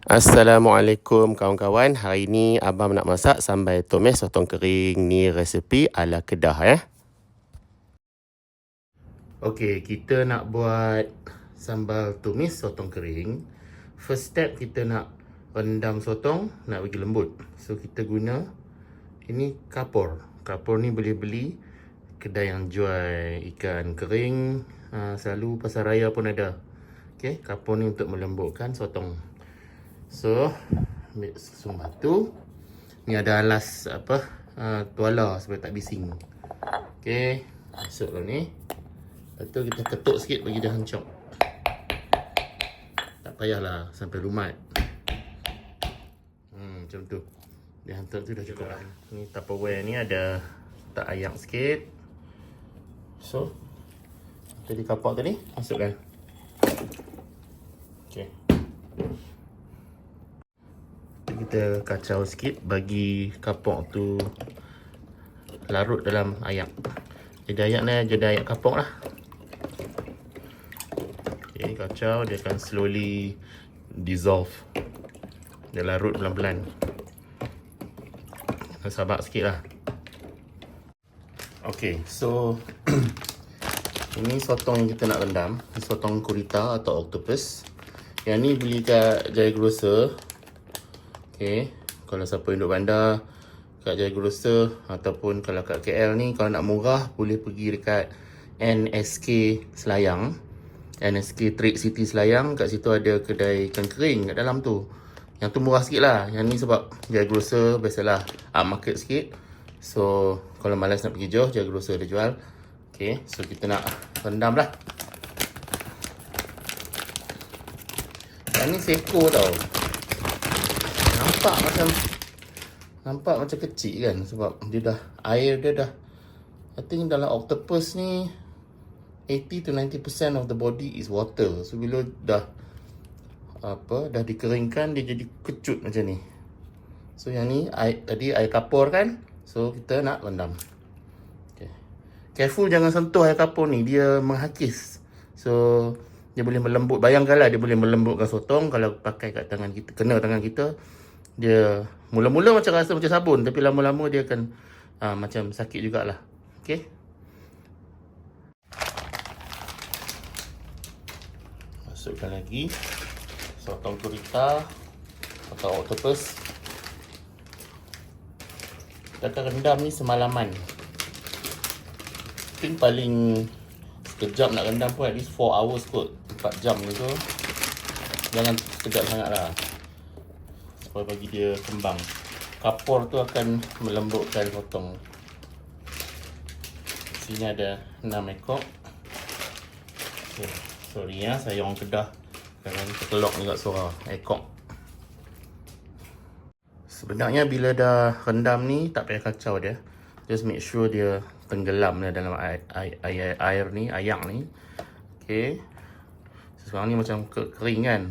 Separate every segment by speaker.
Speaker 1: Assalamualaikum kawan-kawan. Hari ni abang nak masak sambal tumis sotong kering. Ni resepi ala Kedah ya. Okey, kita nak buat sambal tumis sotong kering. First step kita nak rendam sotong, nak bagi lembut. So kita guna ini kapur. Kapur ni boleh beli kedai yang jual ikan kering, selalu pasar raya pun ada. Okey, kapur ni untuk melembutkan sotong. So, ambil susun batu. Ni ada alas tuala supaya tak bising. Okey, masuklah ni. Lepas tu kita ketuk sikit bagi dia hancur. Tak payahlah sampai lumat. Macam tu. Dia hantar tu dah cukup lah. Ni Tupperware ni ada tak ayak sikit. So, tadi kapak tadi masukkan. Okey. Kita kacau sikit bagi kapok tu larut dalam ayak. Jadi ayak ni jadi ayak kapok lah. Okay, kacau, dia akan slowly dissolve. Dia larut pelan-pelan. Sabar sikit lah. Okay, so ini sotong yang kita nak rendam. Sotong gurita atau octopus. Yang ni beli kat Jaya Grocer. Okay, kalau siapa yang duduk bandar kat Jaya Grocer ataupun kalau kat KL ni, kalau nak murah boleh pergi dekat NSK Selayang, NSK Trade City Selayang. Kat situ ada kedai ikan kering kat dalam tu. Yang tu murah sikit lah. Yang ni sebab Jaya Grocer biasalah upmarket sikit. So kalau malas nak pergi jauh, Jaya Grocer ada jual. Okay, so kita nak rendam lah. Yang ni seko tau. Nampak macam kecil kan, sebab dia dah air dia dah, I think dalam octopus ni 80 to 90% of the body is water. So bila dah dikeringkan, dia jadi kecut macam ni. So yang ni tadi air kapur kan. So kita nak rendam. Okay. Careful jangan sentuh air kapur ni, dia menghakis. So dia boleh melembut. Bayangkanlah dia boleh melembutkan sotong kalau pakai kat tangan kita, kena tangan kita. Dia mula-mula macam rasa macam sabun, tapi lama-lama dia akan macam sakit jugalah. Okey. Masukkan lagi sotong gurita atau octopus. Kita akan rendam ni semalaman. Mungkin paling sekejap nak rendam pun at least 4 hours kot. 4 jam gitu. Jangan sekejap sangat lah, supaya bagi dia kembang. Kapur tu akan melembutkan sotong. Sini ada 6 ekor. Okay. Sorry ya, saya orang Kedah. Kadang terkelok juga suara ekor. Sebenarnya bila dah rendam ni, tak payah kacau dia. Just make sure dia tenggelam dalam air ni, ayak ni. Okay. Sekarang ni macam kering kan.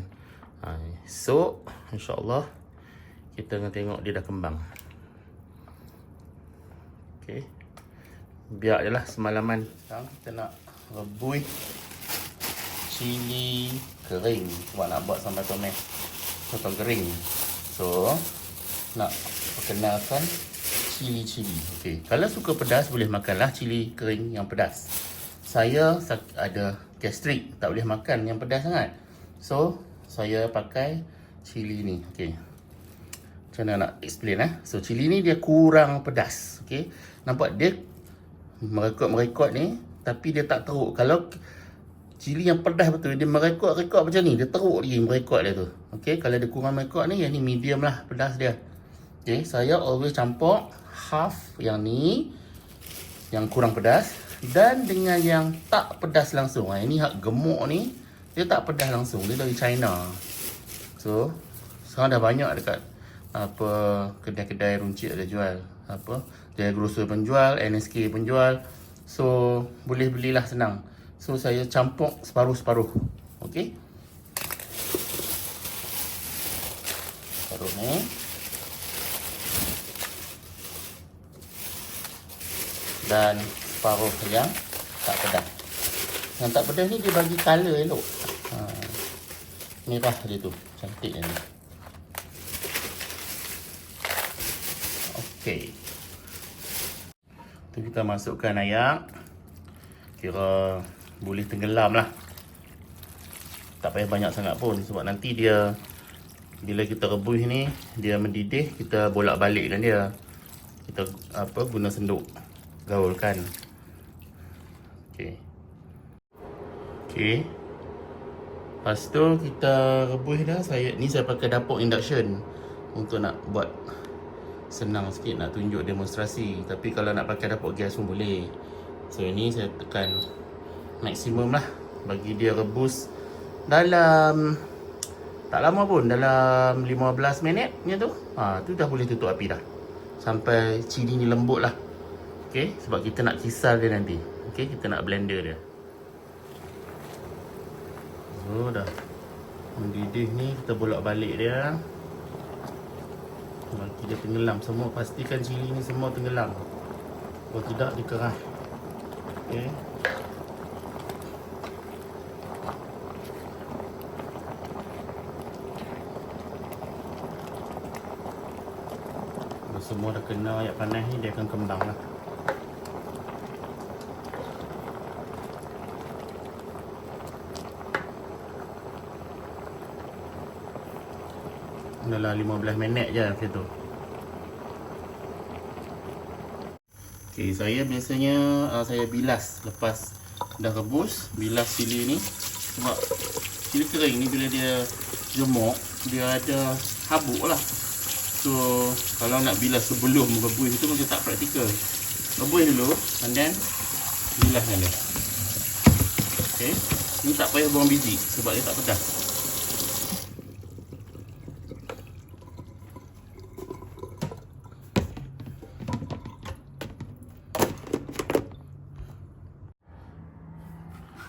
Speaker 1: So, insyaAllah kita akan tengok dia dah kembang. Okay. Biar je lah semalaman. Sekarang kita nak rebus cili kering sebab nak buat sambal tumis sotong kering. So nak perkenalkan cili-cili. Okay. Kalau suka pedas boleh makanlah cili kering yang pedas. Saya ada gastrik, tak boleh makan yang pedas sangat. So saya pakai cili ni. Okay. Macam mana nak explain So cili ni dia kurang pedas. Okay. Nampak dia merekod-merekod ni, tapi dia tak teruk. Kalau cili yang pedas betul, dia merekod-rekod macam ni, dia teruk lagi merekod dia tu. Okay. Kalau dia kurang merekod ni, yang ni medium lah pedas dia. Okay. Saya always campur half yang ni, yang kurang pedas, dan dengan yang tak pedas langsung. Yang ni hak gemuk ni, dia tak pedas langsung. Dia dari China. So sekarang dah banyak dekat kedai-kedai runcit ada jual. Jaya Grocer pun jual, NSK pun jual. So boleh belilah senang. So saya campur separuh-separuh. Okey. Separuh ni. Dan separuh yang tak pedas. Yang tak pedas ni dia bagi colour elok. Merah dia tu, cantik ni. Okey. Tu kita masukkan ayak. Kira boleh tenggelam lah. Tak payah banyak sangat pun sebab nanti dia bila kita rebus ni dia mendidih, kita bolak balikkan dia. Kita guna senduk gaulkan. Okey. Okey. Lepas tu kita rebus dah. Saya pakai dapur induction untuk nak buat senang sikit nak tunjuk demonstrasi. Tapi kalau nak pakai dapur gas pun boleh. So ini saya tekan maksimum lah bagi dia rebus dalam tak lama pun, dalam 15 minit macam tu. Tu dah boleh tutup api dah. Sampai cili ni lembut lah. Okey, sebab kita nak kisar dia nanti. Okey, kita nak blender dia. So dah mendidih ni, kita bolak balik dia. Bagi dia tenggelam semua, pastikan cili ni semua tenggelam. Kalau tidak dia keras. Okey. Kalau semua dah kena ayak panas ni, dia akan kembang lah. Dalam 15 minit je macam tu. Okay, saya biasanya saya bilas lepas dah rebus. Bilas cili ni sebab cili kering ni bila dia jemuk dia ada habuk lah. So kalau nak bilas sebelum rebus itu macam tak praktikal. Rebus dulu and then bilaskan dia. Okay, ni tak payah buang biji sebab dia tak pedas.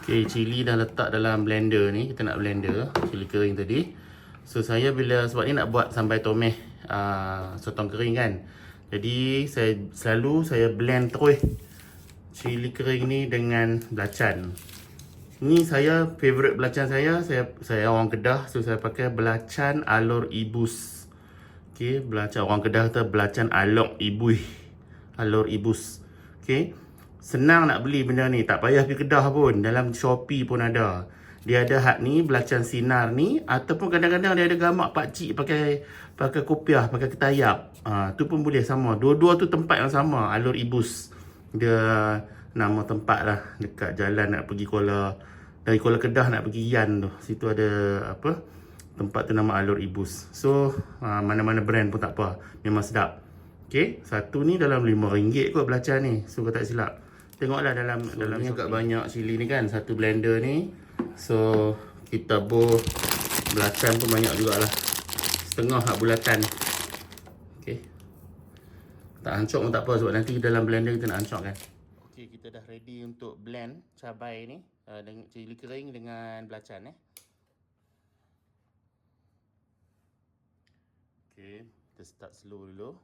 Speaker 1: Okay, cili dah letak dalam blender ni. Kita nak blender cili kering tadi. So saya sebab ni nak buat sambal tomeh sotong kering kan. Jadi saya blend terus cili kering ni dengan belacan. Ni saya favorite belacan saya orang Kedah, so saya pakai belacan alor ibus. Okay, belacan orang Kedah kata belacan alor ibus. Okay, senang nak beli benda ni, tak payah pergi Kedah pun, dalam Shopee pun ada. Dia ada hak ni, belacan sinar ni, ataupun kadang-kadang dia ada gambar pakcik pakai kopiah, pakai ketayap. Tu pun boleh sama. Dua-dua tu tempat yang sama, alor ibus. Dia nama tempat lah dekat jalan nak pergi dari Kuala Kedah nak pergi Yan tu. Situ ada tempat tu nama alor ibus. So mana-mana brand pun tak apa, memang sedap. Okay, satu ni dalam RM5 kot belacan ni. So kalau tak silap, tengoklah dalam ni agak banyak cili ni kan, satu blender ni. So kita belacan pun banyak jugalah, setengah hak bulatan. Okay, tak hancur pun tak apa sebab nanti dalam blender kita nak hancurkan. Okay, kita dah ready untuk blend cabai ni dengan cili kering dengan belacan Okay, kita start slow dulu.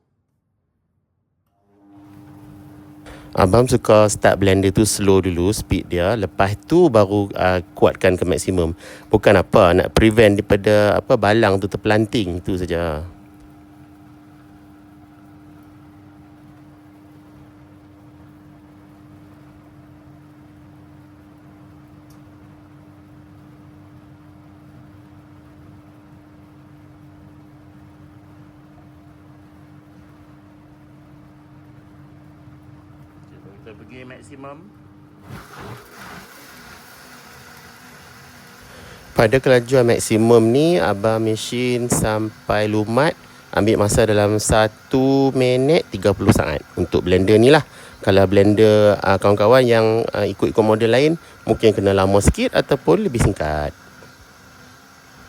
Speaker 1: Abang suka start blender tu slow dulu, speed dia. Lepas tu baru kuatkan ke maksimum. Bukan nak prevent daripada balang tu terpelanting, tu saja. Kita pergi maksimum. Pada kelajuan maksimum ni, abang mesin sampai lumat. Ambil masa dalam 1 minit 30 saat untuk blender ni lah. Kalau blender kawan-kawan yang ikut-ikut model lain, mungkin kena lama sikit ataupun lebih singkat.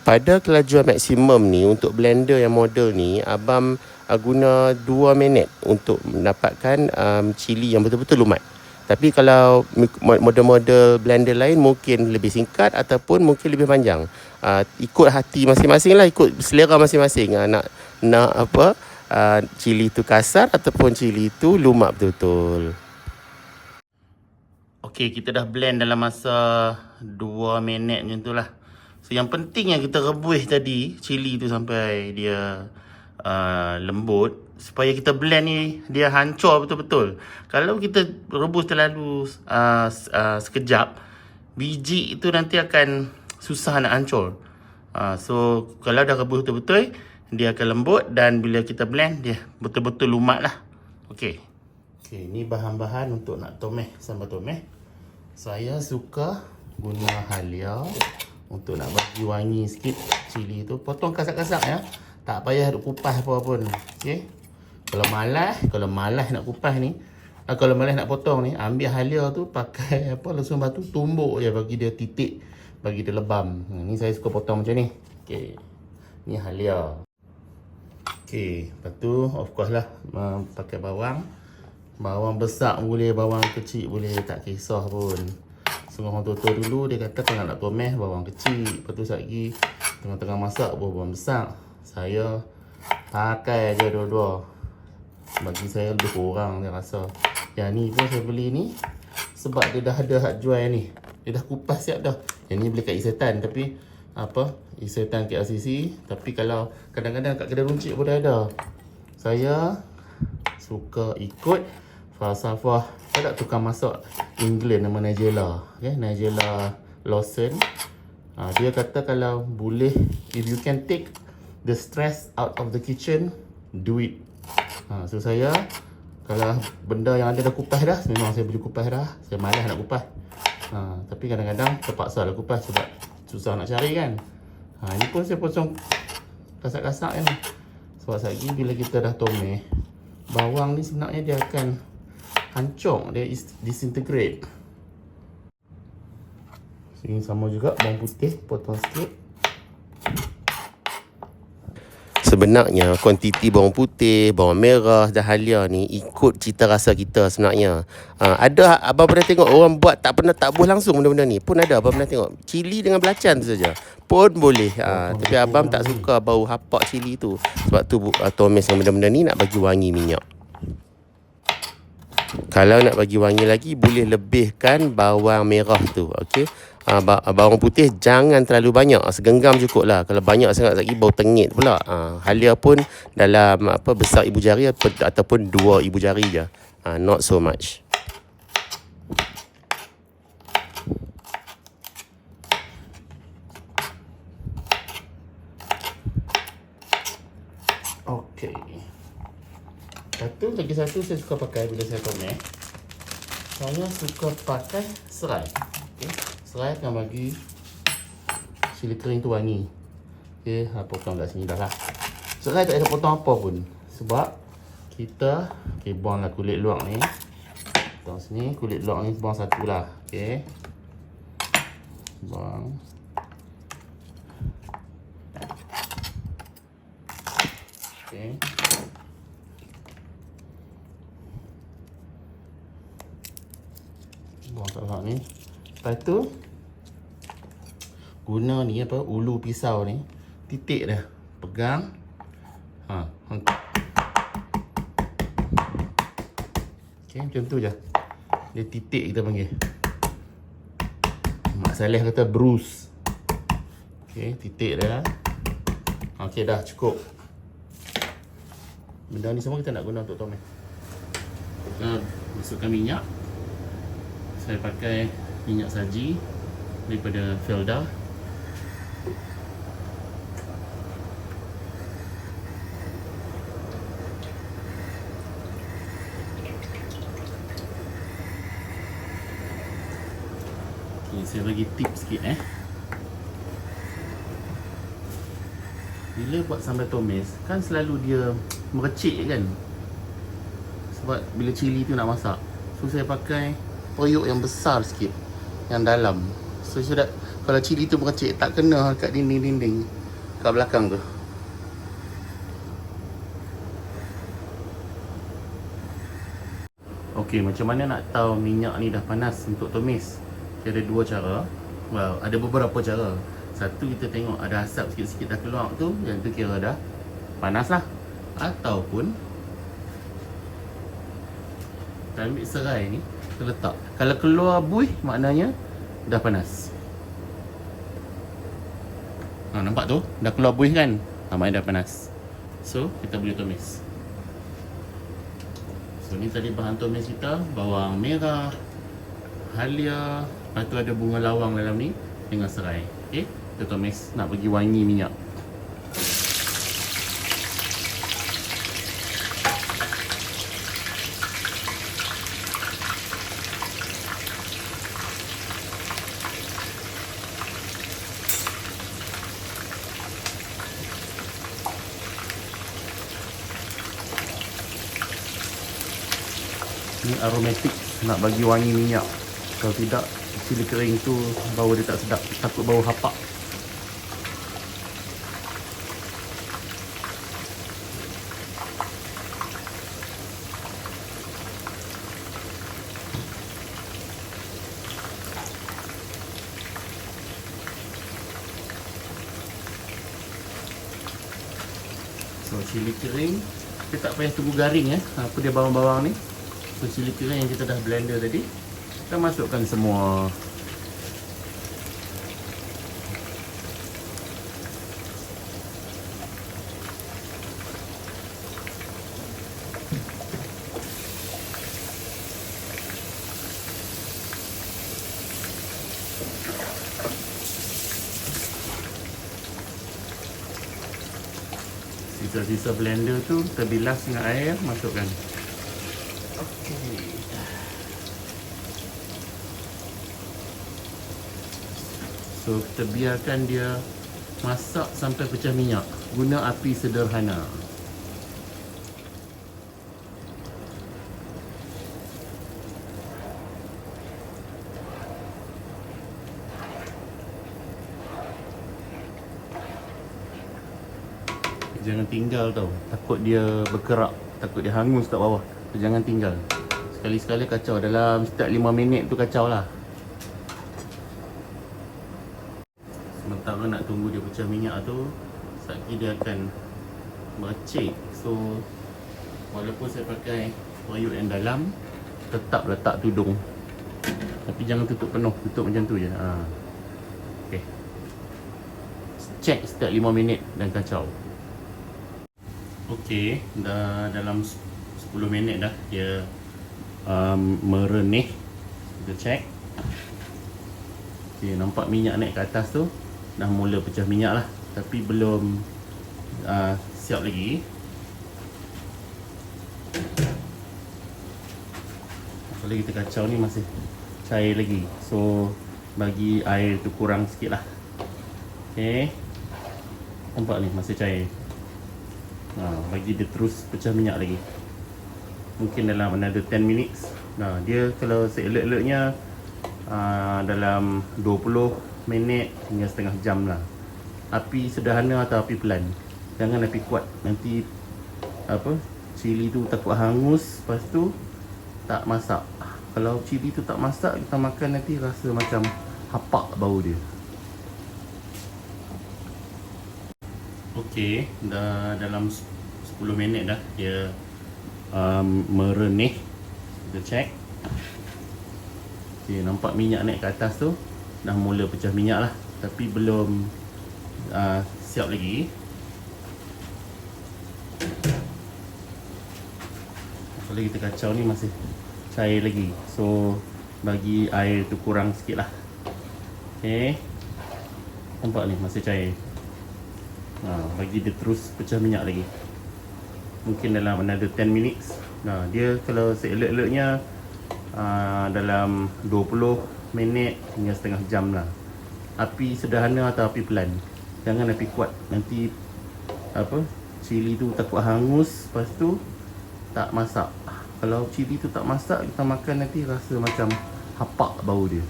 Speaker 1: Pada kelajuan maksimum ni, untuk blender yang model ni, abang guna 2 minit untuk mendapatkan cili yang betul-betul lumat. Tapi kalau model-model blender lain mungkin lebih singkat ataupun mungkin lebih panjang. Ikut hati masing-masing lah, ikut selera masing-masing. Nak cili tu kasar ataupun cili tu lumat betul-betul. Okey, kita dah blend dalam masa 2 minit macam tu lah. So yang penting yang kita rebus tadi cili tu sampai dia lembut, supaya kita blend ni dia hancur betul-betul. Kalau kita rebus terlalu sekejap, biji itu nanti akan susah nak hancur. So kalau dah rebus betul-betul, dia akan lembut, dan bila kita blend dia betul-betul lumat lah. Okey, ni bahan-bahan untuk nak tumis sambal tumis. Saya suka guna halia untuk nak bagi wangi sikit cili tu. Potong kasak-kasak ya. Tak payah duk kupas apa pun. Okey. Kalau malas nak kupas ni, kalau malas nak potong ni, ambil halia tu, pakai lesung batu, tumbuk je bagi dia titik, bagi dia lebam. Ni saya suka potong macam ni. Okey. Ni halia. Okey, lepas tu of course lah pakai bawang. Bawang besar boleh, bawang kecil boleh, tak kisah pun. Setengah orang tua dulu dia kata kalau nak tumis bawang kecil, lepas tu lagi tengah-tengah masak bawang besar. Saya pakai je dua-dua. Bagi saya lebih kurang dia rasa. Yang ni pun saya beli ni sebab dia dah ada hak jual ni. Dia dah kupas siap dah. Yang ni beli kat Isetan, tapi Isetan KLCC, tapi kalau kadang-kadang kat kedai runcit pun dah ada. Saya suka ikut falsafah ada tukang masak England nama Nigella, Nigella Lawson. Dia kata kalau boleh, if you can take the stress out of the kitchen, do it. So saya, kalau benda yang ada dah kupas dah, memang saya beli kupas dah. Saya malas nak kupas. Tapi kadang-kadang terpaksa lah kupas sebab susah nak cari kan. Ini pun saya potong kasak-kasak kan. Sebab lagi bila kita dah tumis, bawang ni sebenarnya dia akan hancur, dia disintegrate. Ini sama juga bawang putih, potong sikit.
Speaker 2: Sebenarnya kuantiti bawang putih, bawang merah dan halia ni ikut cita rasa kita sebenarnya. Ada abang pernah tengok orang buat tak pernah tabuh langsung benda-benda ni. Pun ada abang pernah tengok. Cili dengan belacan tu saja pun boleh. Tapi abang tak suka bau hapak cili tu. Sebab tu tumis dengan benda-benda ni nak bagi wangi minyak. Kalau nak bagi wangi lagi, boleh lebihkan bawang merah tu. Okey. Bawang putih jangan terlalu banyak, segenggam cukup lah. Kalau banyak sangat lagi bau tengit pula. Halia pun dalam besar ibu jari ataupun 2 ibu jari je. Not so much.
Speaker 1: Okey. Lagi satu saya suka pakai bila saya tumis. Saya suka pakai serai. Okey. Serai akan bagi cili kering tu wangi. Okey, potong kat sini dah lah. Serai tak ada potong apa pun. Sebab kita buanglah kulit luar ni. Potong sini, kulit luar ni buang satu lah. Okey. Buang. Okey. Buang kat luar ni. Lepas tu guna ni ulu pisau ni, titik dah, pegang. Okey, macam tu je. Dia titik kita panggil. Mak Saleh kata bruise. Okey, titik dah. Okey, dah cukup. Benda ni semua kita nak guna untuk tumis. Kita masukkan minyak. Saya pakai minyak saji daripada Felda. Okay, saya bagi tips sikit bila buat sambal tumis kan selalu dia merecik kan, sebab bila cili tu nak masak. So saya pakai periuk yang besar sikit, yang dalam. So kalau cili tu merecik tak kena kat dinding-dinding kat belakang tu. Okey, macam mana nak tahu minyak ni dah panas untuk tumis? Dia ada 2 cara. Well, ada beberapa cara. Satu, kita tengok ada asap sikit-sikit dah keluar tu, yang tu kira dah panas lah. Ataupun kita ambil serai ni, kita letak. Kalau keluar buih, maknanya dah panas. Nampak tu? Dah keluar buih kan? Maknanya dah panas. So kita boleh tumis. So ni tadi bahan tumis kita, bawang merah, halia, lepas tu ada bunga lawang dalam ni dengan serai. Okey, kita tumis nak bagi wangi minyak. Ni aromatik, nak bagi wangi minyak. Kalau tidak, cili kering tu bau dia tak sedap, takut bau hapak. So cili kering, kita tak payah tunggu garing apa dia bawang-bawang ni. So cili kering yang kita dah blender tadi, kita masukkan semua. Sisa-sisa blender tu kita bilas dengan air, masukkan. Okey. So kita biarkan dia masak sampai pecah minyak. Guna api sederhana. Jangan tinggal tau, takut dia berkerak, takut dia hangus kat bawah. So, jangan tinggal. Sekali-sekala kacau, dalam setiap 5 minit tu kacau lah. Sementara nak tunggu dia pecah minyak tu, Saki dia akan mercik. So walaupun saya pakai wayuk yang dalam, tetap letak tudung. Tapi jangan tutup penuh, tutup macam tu je. Okay. Check setiap 5 minit dan kacau. Okey, dah dalam 10 minit dah dia merenih. Kita check. Okey, nampak minyak naik ke atas tu, dah mula pecah minyak lah. Tapi belum siap lagi. Kalau kita kacau ni masih cair lagi. So bagi air tu kurang sikit lah. Okey, nampak ni masih cair. Bagi dia terus pecah minyak lagi. Mungkin dalam another 10 minutes. Dia kalau se-alert-alertnya dalam 20 minit hingga setengah jam lah. Api sederhana atau api pelan. Jangan api kuat. Nanti cili tu takut hangus, lepas tu tak masak. Kalau cili tu tak masak, kita makan nanti rasa macam hapak bau dia. Okey, dah dalam 10 minit dah dia merenih. Kita check. Okey, nampak minyak naik ke atas tu, dah mula pecah minyak lah. Tapi belum siap lagi. Kalau kita kacau ni masih cair lagi. So bagi air tu kurang sikit lah. Okey, nampak ni masih cair. Bagi dia terus pecah minyak lagi. Mungkin dalam another 10 minutes. Dia kalau se-alert-alertnya dalam 20 minit hingga setengah jam lah. Api sederhana atau api pelan. Jangan api kuat. Nanti cili tu takut hangus, lepas tu tak masak. Kalau cili tu tak masak, kita makan nanti rasa macam hapak bau dia.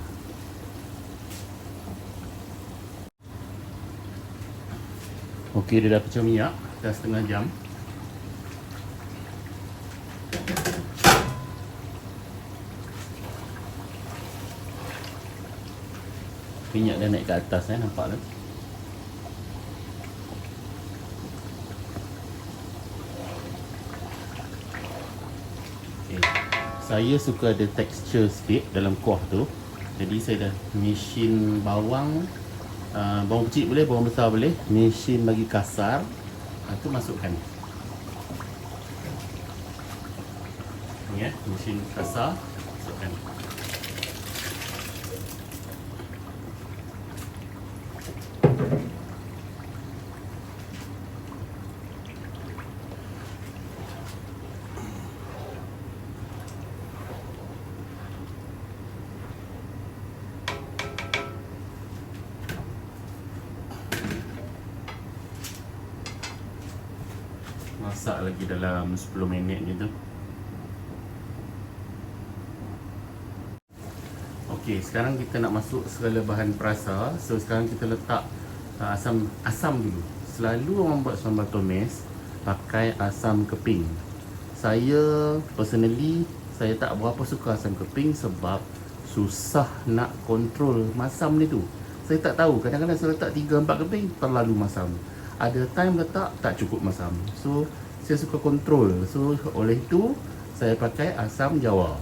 Speaker 1: Okey, dia dah pecah minyak, dah setengah jam. Minyak dah naik ke atas, nampak tak? Okay. Saya suka ada tekstur sikit dalam kuah tu. Jadi saya dah mesin bawang. Bawang kecil boleh, bawang besar boleh. Mesin bagi kasar. Tu masukkan. Ni mesin kasar. Masukkan. Masak lagi dalam 10 minit gitu. Okey, sekarang kita nak masuk segala bahan perasa. So sekarang kita letak asam dulu. Selalu orang buat sambal tumis pakai asam keping. Saya personally saya tak berapa suka asam keping sebab susah nak kontrol masam ni tu. Saya tak tahu, kadang-kadang saya letak 3-4 keping terlalu masam. Ada time letak tak cukup masam. So saya suka kontrol. So oleh itu saya pakai asam jawa.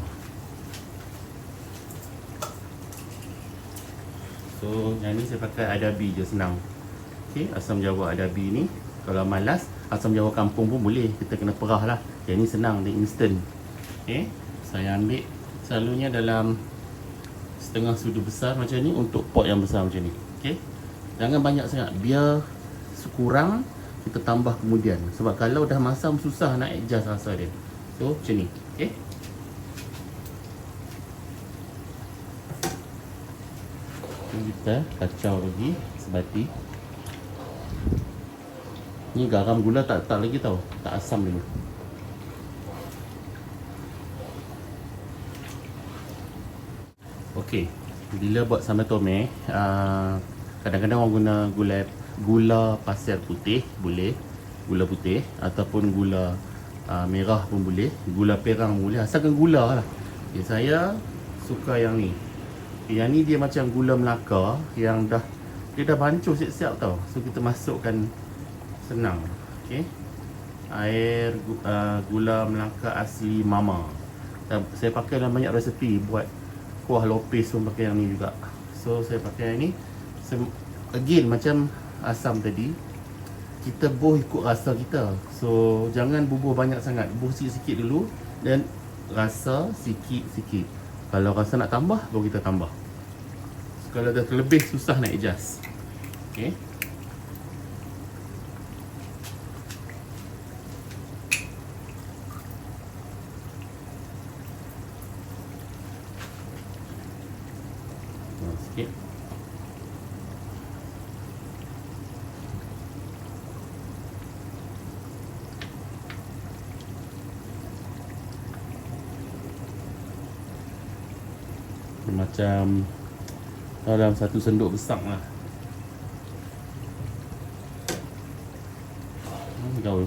Speaker 1: So yang ni saya pakai adabi je, senang. Okey, asam jawa adabi ni kalau malas asam jawa kampung pun boleh, kita kena perah lah. Yang ni senang, dia instant. Okey, saya ambil selalunya dalam setengah sudu besar macam ni untuk pot yang besar macam ni. Okey, jangan banyak sangat, biar kurang kita tambah kemudian, sebab kalau dah masam susah nak adjust rasa dia. So macam ni. Okey, kita kacau lagi sebati. Ni garam gula tak lagi tau, tak asam dulu. Okey, bila buat sambal tumis, kadang-kadang orang guna gula pasir putih boleh, gula putih ataupun gula merah pun boleh, gula perang pun boleh, asalkan gula lah. Okay, saya suka yang ni. Yang ni dia macam gula Melaka yang dia dah bancuh siap-siap tau. So kita masukkan senang. Okey. Air gula Melaka asli mama. Saya pakai dalam banyak resepi, buat kuah lopis pun pakai yang ni juga. So saya pakai yang ni. Again macam asam tadi, kita buh ikut rasa kita. So jangan bubuh banyak sangat, bubuh sikit-sikit dulu dan rasa sikit-sikit. Kalau rasa nak tambah, baru kita tambah. So, kalau dah terlebih, susah nak adjust. Okay. Sikit. Macam dalam satu sendok besar lah. Gaul.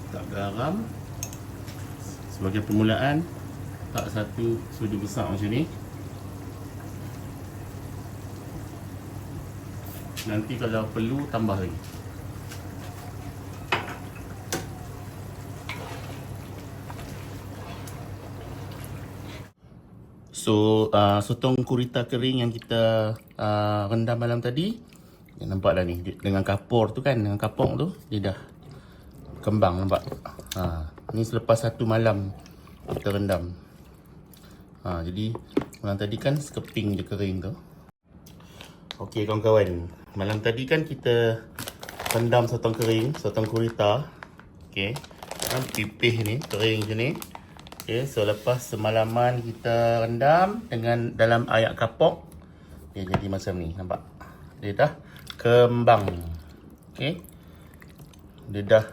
Speaker 1: Tak garam. Sebagai permulaan, tak satu sudu besar macam ni. Nanti kalau perlu tambah lagi. So sotong gurita kering yang kita rendam malam tadi, nampak dah ni dengan kapur tu kan, dengan kapok tu dia dah kembang, nampak. Ni selepas 1 malam kita rendam. Jadi malam tadi kan sekeping dia kering tu. Okey kawan-kawan, malam tadi kan kita rendam sotong kering, sotong gurita. Okey, pipih ni kering macam ni. Okay, so lepas semalaman kita rendam dengan dalam air kapok, dia jadi macam ni, nampak? Dia dah kembang. Okay, dia dah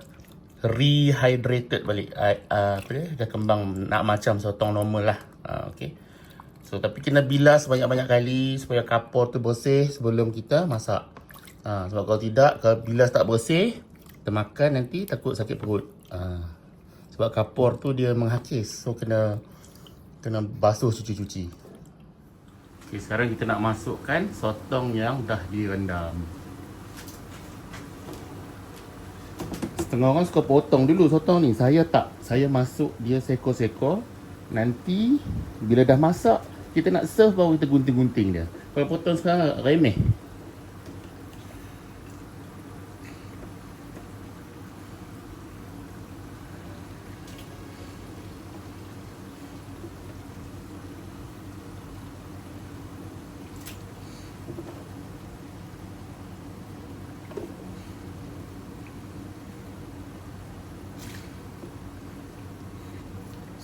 Speaker 1: rehydrated balik. Apa dia? Dah kembang nak macam sotong normal lah. Okay, so tapi kena bilas banyak-banyak kali supaya kapur tu bersih sebelum kita masak. Sebab kalau tidak, kalau bilas tak bersih, kita makan nanti takut sakit perut. Sebab kapur tu dia menghakis. So kena basuh, cuci-cuci. Okay, sekarang kita nak masukkan sotong yang dah direndam. Setengah orang suka potong dulu sotong ni. Saya tak. Saya masuk dia sekor-sekor. Nanti bila dah masak, kita nak serve baru kita gunting-gunting dia. Kalau potong sekarang remeh.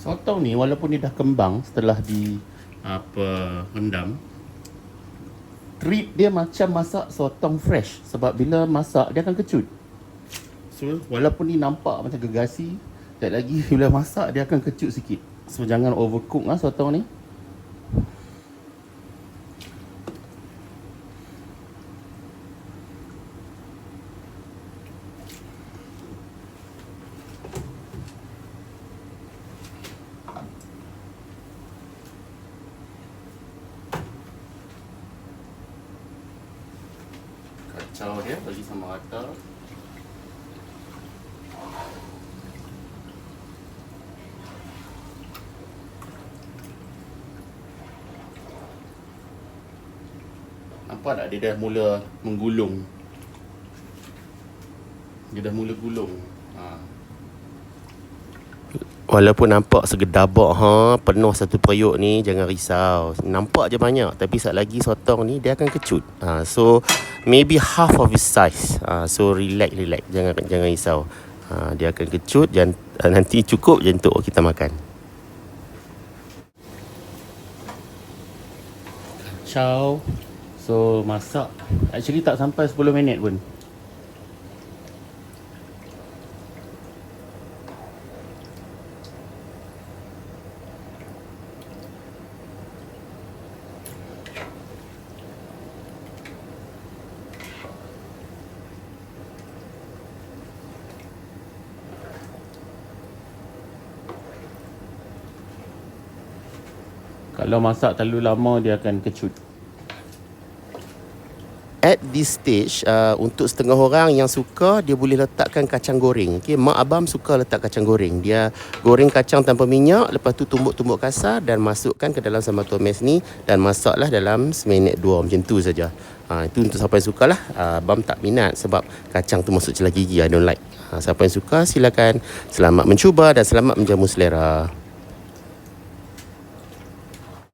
Speaker 1: Sotong ni walaupun dia dah kembang setelah di rendam, treat dia macam masak sotong fresh. Sebab bila masak dia akan kecut. So walaupun ni nampak macam gegasi, tak lagi bila masak dia akan kecut sikit. So jangan overcook lah sotong ni. Kacau dia, bagi sama rata. Nampak tak dia dah mula menggulung. Dia dah mula gulung.
Speaker 2: Walaupun nampak segedabak penuh satu periuk ni, jangan risau. Nampak je banyak, tapi sat lagi sotong ni dia akan kecut. So maybe half of his size. So relax. Jangan risau. Dia akan kecut dan nanti cukup je untuk kita makan.
Speaker 1: Kacau. So masak actually tak sampai 10 minit pun. Kalau masak terlalu lama dia akan kecut.
Speaker 2: At this stage, untuk setengah orang yang suka, dia boleh letakkan kacang goreng. Okay, mak abang suka letak kacang goreng. Dia goreng kacang tanpa minyak, lepas tu tumbuk-tumbuk kasar dan masukkan ke dalam sambal tumis ni dan masaklah dalam seminit 2 macam tu saja. Itu untuk siapa yang suka lah. Abang tak minat sebab kacang tu masuk celah gigi. I don't like. Siapa yang suka silakan. Selamat mencuba dan selamat menjamu selera.